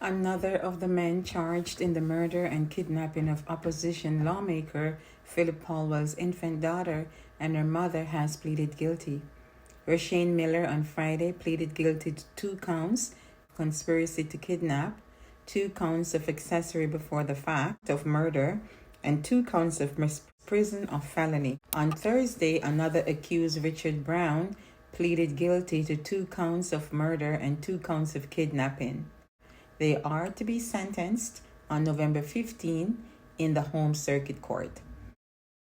Another of the men charged in the murder and kidnapping of opposition lawmaker Philip Paulwell's infant daughter and her mother has pleaded guilty. Rashane Miller on Friday pleaded guilty to 2 counts of conspiracy to kidnap, 2 counts of accessory before the fact of murder, and 2 counts of misprision of felony. On Thursday, another accused, Richard Brown, pleaded guilty to 2 counts of murder and 2 counts of kidnapping. They are to be sentenced on November 15 in the Home Circuit Court.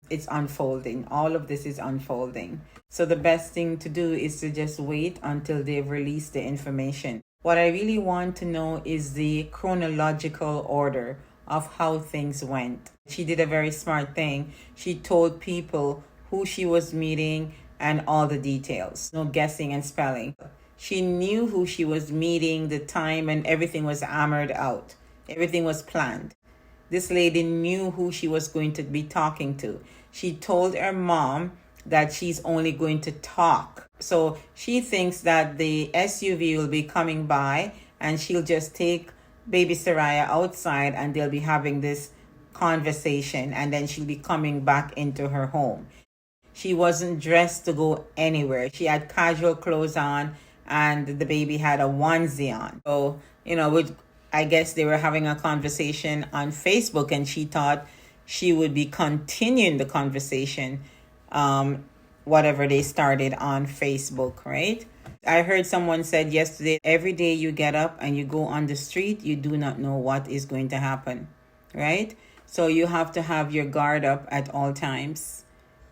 It's unfolding. All of this is unfolding. So the best thing to do is to just wait until they've released the information. What I really want to know is the chronological order of how things went. She did a very smart thing. She told people who she was meeting and all the details. No guessing and spelling. She knew who she was meeting, the time, and everything was hammered out. Everything was planned. This lady knew who she was going to be talking to. She told her mom that she's only going to talk. So she thinks that the SUV will be coming by and she'll just take baby Sarayah outside and they'll be having this conversation and then she'll be coming back into her home. She wasn't dressed to go anywhere. She had casual clothes on and the baby had a onesie on. So, I guess they were having a conversation on Facebook and she thought she would be continuing the conversation, whatever they started on Facebook, right? I heard someone said yesterday, every day you get up and you go on the street, you do not know what is going to happen, right? So you have to have your guard up at all times.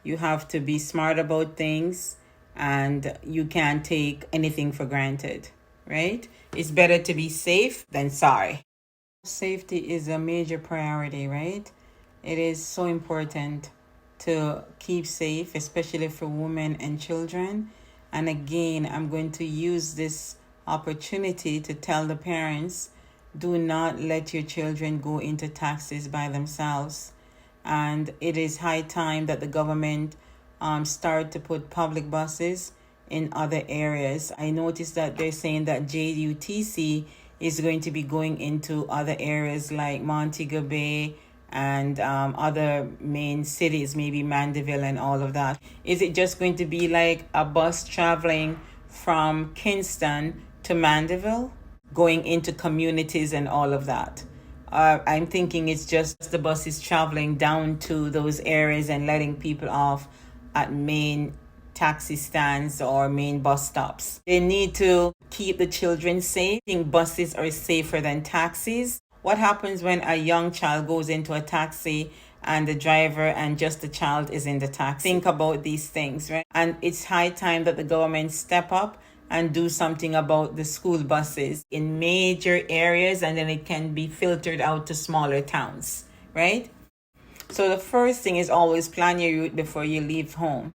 You have to be smart about things and you can't take anything for granted, right? It's better to be safe than sorry. Safety is a major priority, right? It is so important to keep safe, especially for women and children. And again, I'm going to use this opportunity to tell the parents, do not let your children go into taxis by themselves. And it is high time that the government start to put public buses in other areas. I noticed that they're saying that JUTC is going to be going into other areas like Montego Bay and other main cities, maybe Mandeville and all of that. Is it just going to be like a bus traveling from Kingston to Mandeville, going into communities and all of that? I'm thinking it's just the buses traveling down to those areas and letting people off at main taxi stands or main bus stops. They need to keep the children safe. I think buses are safer than taxis. What happens when a young child goes into a taxi and the driver and just the child is in the taxi? Think about these things, right? And it's high time that the government step up and do something about the school buses in major areas, and then it can be filtered out to smaller towns, right? So the first thing is always plan your route before you leave home.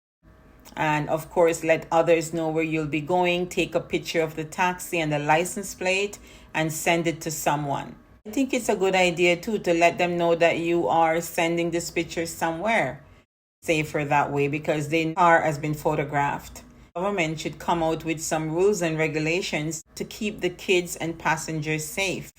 And of course, let others know where you'll be going. Take a picture of the taxi and the license plate and send it to someone. I think it's a good idea too to let them know that you are sending this picture somewhere. Safer that way because the car has been photographed. Government should come out with some rules and regulations to keep the kids and passengers safe.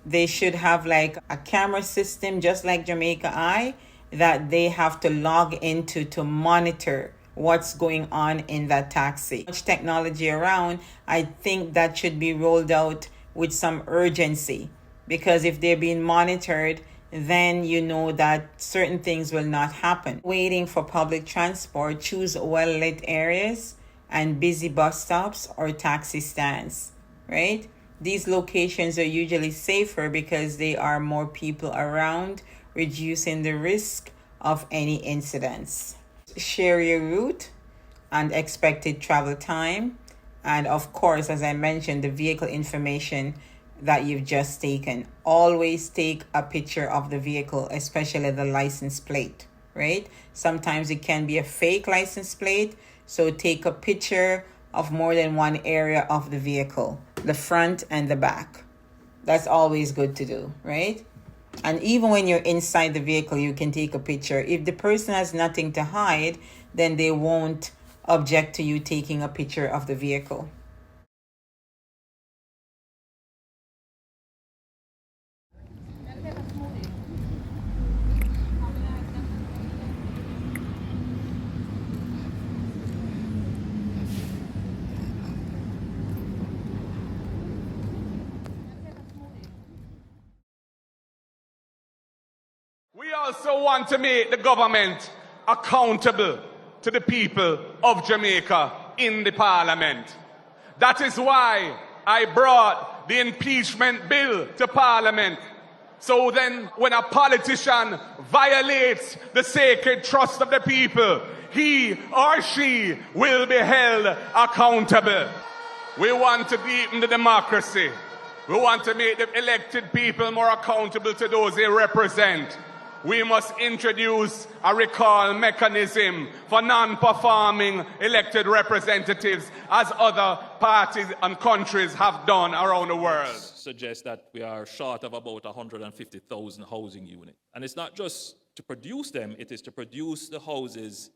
They should have like a camera system, just like Jamaica Eye, that they have to log into to monitor what's going on in that taxi. Much technology around, I think that should be rolled out with some urgency, because if they're being monitored, then you know that certain things will not happen. Waiting for public transport, choose well-lit areas and busy bus stops or taxi stands, right? These locations are usually safer because there are more people around, reducing the risk of any incidents. Share your route and expected travel time. And of course, as I mentioned, the vehicle information that you've just taken. Always take a picture of the vehicle, especially the license plate, right? Sometimes it can be a fake license plate. So take a picture of more than one area of the vehicle, the front and the back. That's always good to do, right? And even when you're inside the vehicle, you can take a picture. If the person has nothing to hide, then they won't object to you taking a picture of the vehicle. also want to make the government accountable to the people of Jamaica in the parliament. That is why I brought the impeachment bill to parliament. So then, when a politician violates the sacred trust of the people, he or she will be held accountable. We want to deepen the democracy. We want to make the elected people more accountable to those they represent. We must introduce a recall mechanism for non-performing elected representatives, as other parties and countries have done around the world. Suggests that we are short of about 150,000 housing units. And it's not just to produce them, it is to produce the houses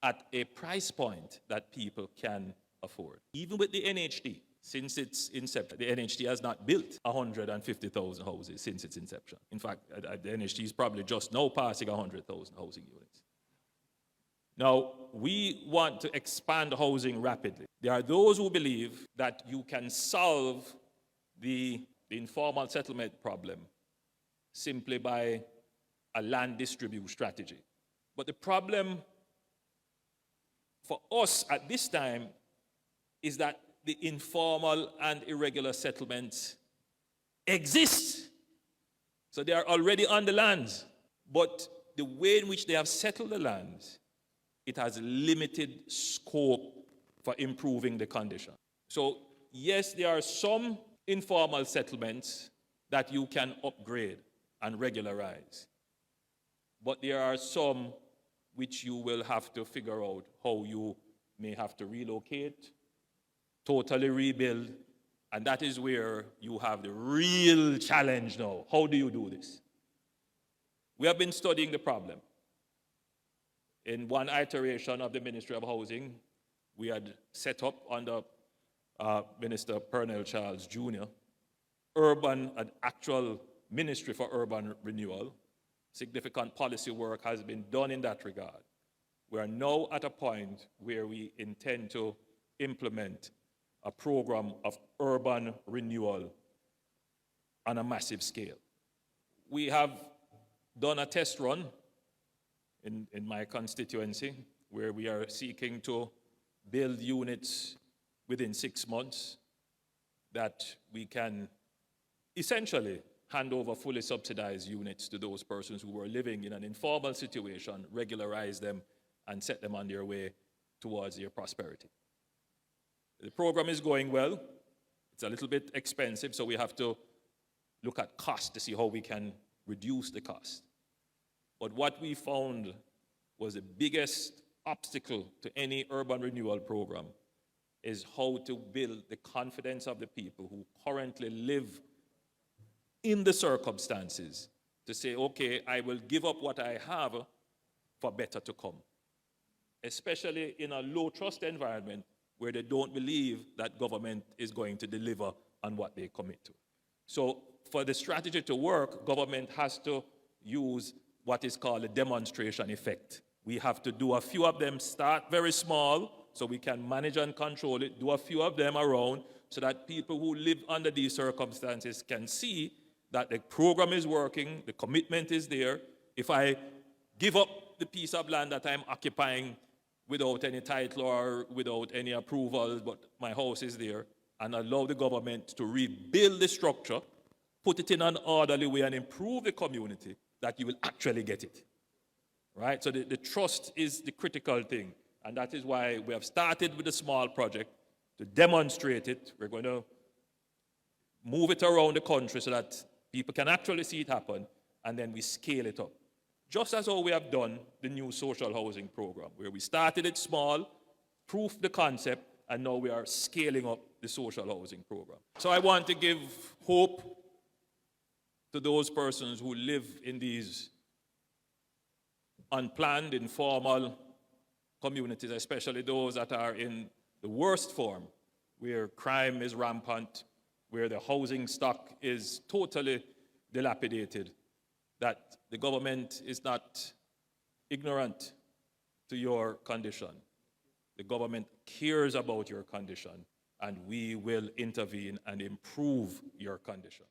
at a price point that people can afford. Even with the NHD, since its inception, the NHD has not built 150,000 houses since its inception. In fact, the NHD is probably just now passing 100,000 housing units. Now, we want to expand housing rapidly. There are those who believe that you can solve the informal settlement problem simply by a land distribute strategy. But the problem for us at this time is that the informal and irregular settlements exist. So they are already on the lands. But the way in which they have settled the lands, it has limited scope for improving the condition. So yes, there are some informal settlements that you can upgrade and regularize. But there are some which you will have to figure out how you may have to relocate, totally rebuild, and that is where you have the real challenge now. How do you do this? We have been studying the problem. In one iteration of the Ministry of Housing, we had set up under Minister Pernell Charles Jr., an actual Ministry for Urban Renewal. Significant policy work has been done in that regard. We are now at a point where we intend to implement a program of urban renewal on a massive scale. We have done a test run in my constituency where we are seeking to build units within 6 months that we can essentially hand over fully subsidized units to those persons who were living in an informal situation, regularize them, and set them on their way towards their prosperity. The program is going well. It's a little bit expensive, so we have to look at cost to see how we can reduce the cost. But what we found was the biggest obstacle to any urban renewal program is how to build the confidence of the people who currently live in the circumstances to say, okay, I will give up what I have for better to come. Especially in a low trust environment where they don't believe that government is going to deliver on what they commit to. So for the strategy to work, government has to use what is called a demonstration effect. We have to do a few of them, start very small so we can manage and control it, do a few of them around so that people who live under these circumstances can see that the program is working, the commitment is there. If I give up the piece of land that I'm occupying without any title or without any approval, but my house is there, and allow the government to rebuild the structure, put it in an orderly way and improve the community, that you will actually get it. Right? So the trust is the critical thing. And that is why we have started with a small project to demonstrate it. We're going to move it around the country so that people can actually see it happen, and then we scale it up. Just as how we have done the new social housing program, where we started it small, proved the concept, and now we are scaling up the social housing program. So I want to give hope to those persons who live in these unplanned, informal communities, especially those that are in the worst form, where crime is rampant, where the housing stock is totally dilapidated, that the government is not ignorant to your condition. The government cares about your condition, and we will intervene and improve your condition.